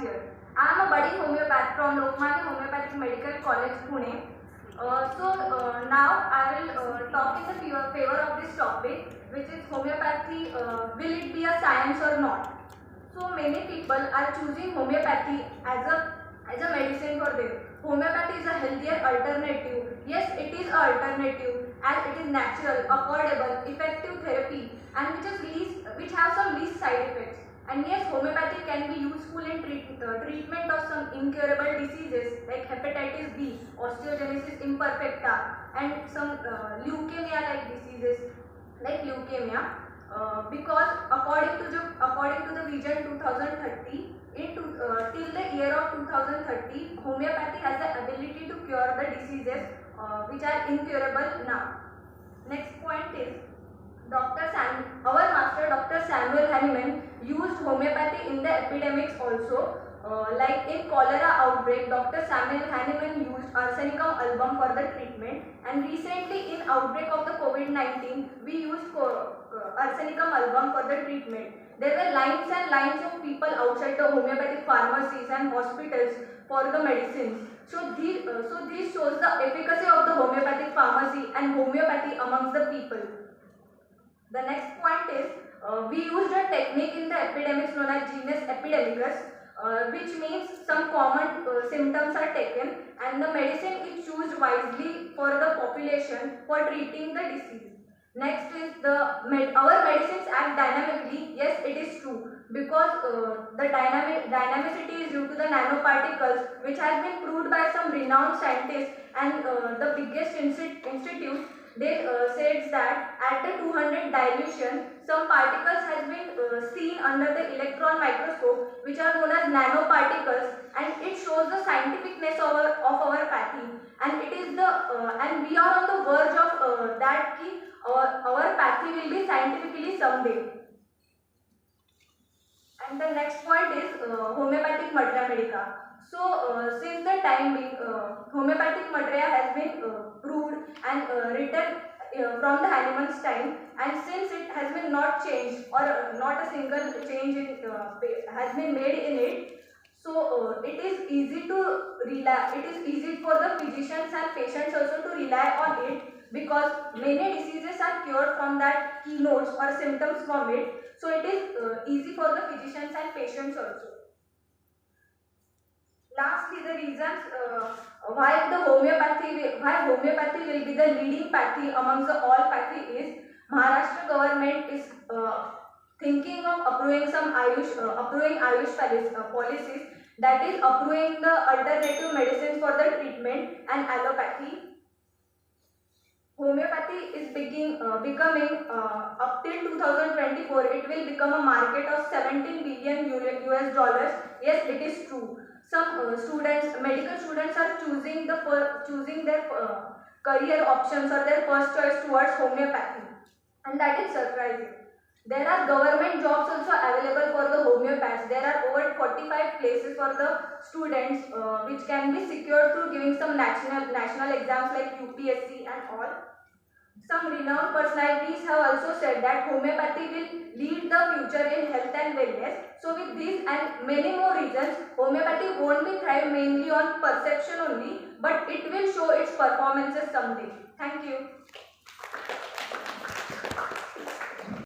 here. I am a budding homeopath from Lokmanya Homeopathic Medical College, Pune. Now I will talk in the favor of this topic, which is homeopathy. Will it be a science or not? So many people are choosing homeopathy as a medicine for them. Homeopathy is a healthier alternative. Yes, it is an alternative as it is natural, affordable, effective therapy, and which have some least side effects. And yes, homeopathy can be useful in treatment of some incurable diseases like hepatitis B, osteogenesis imperfecta, and some leukemia-like diseases like leukemia. Because according to the Vision 2030, till the year of 2030, homeopathy has the ability to cure the diseases which are incurable now. Next point is our master Dr. Samuel Hahnemann used homeopathy in the epidemics also. Like in cholera outbreak, Dr. Samuel Hahnemann used arsenicum album for the treatment, and recently in outbreak of the COVID-19, we used arsenicum album for the treatment. There were lines and lines of people outside the homeopathic pharmacies and hospitals for the medicines. So this shows the efficacy of the homeopathic pharmacy and homeopathy amongst the people. The next point is we used a technique in the epidemics known as genus epidemicus, which means some common symptoms are taken and the medicine is chosen wisely for the population for treating the disease. Next is our medicines act dynamically. Yes, it is true, because the dynamicity is due to the nanoparticles, which has been proved by some renowned scientists, and the biggest institute. They said that at the 200 dilution, some particles has been seen under the electron microscope, which are known as nanoparticles, and it shows the scientificness of our pathy. And it is and we are on the verge of that key. Our pathy will be scientifically someday. And the next point is homeopathic materia medica. So since the time being, homeopathic materia has been proved and written from the Hahnemann's time, and since it has been not changed or not a single change has been made in it, so it is easy to rely. It is easy for the physicians and patients also to rely on it, because many diseases are cured from that keynotes or symptoms from it. So it is easy for the physicians and patients also. Lastly, the reasons why homeopathy will be the leading pathy amongst the all pathy is Maharashtra government is thinking of approving some Ayush policies, that is approving the alternative medicines for the treatment and allopathy. Homeopathy is becoming up till 2024. It will become a market of 17 billion US dollars. Yes, it is true. Some medical students are choosing their career options or their first choice towards homeopathy, and that is surprising. There are government jobs also available for the homeopaths. There are over 45 places for the students which can be secured through giving some national exams like UPSC and all. Some renowned personalities have also said that homeopathy will lead the future in health and wellness. So with these and many more reasons, homeopathy won't be thrive mainly on perception only, but it will show its performances someday. Thank you.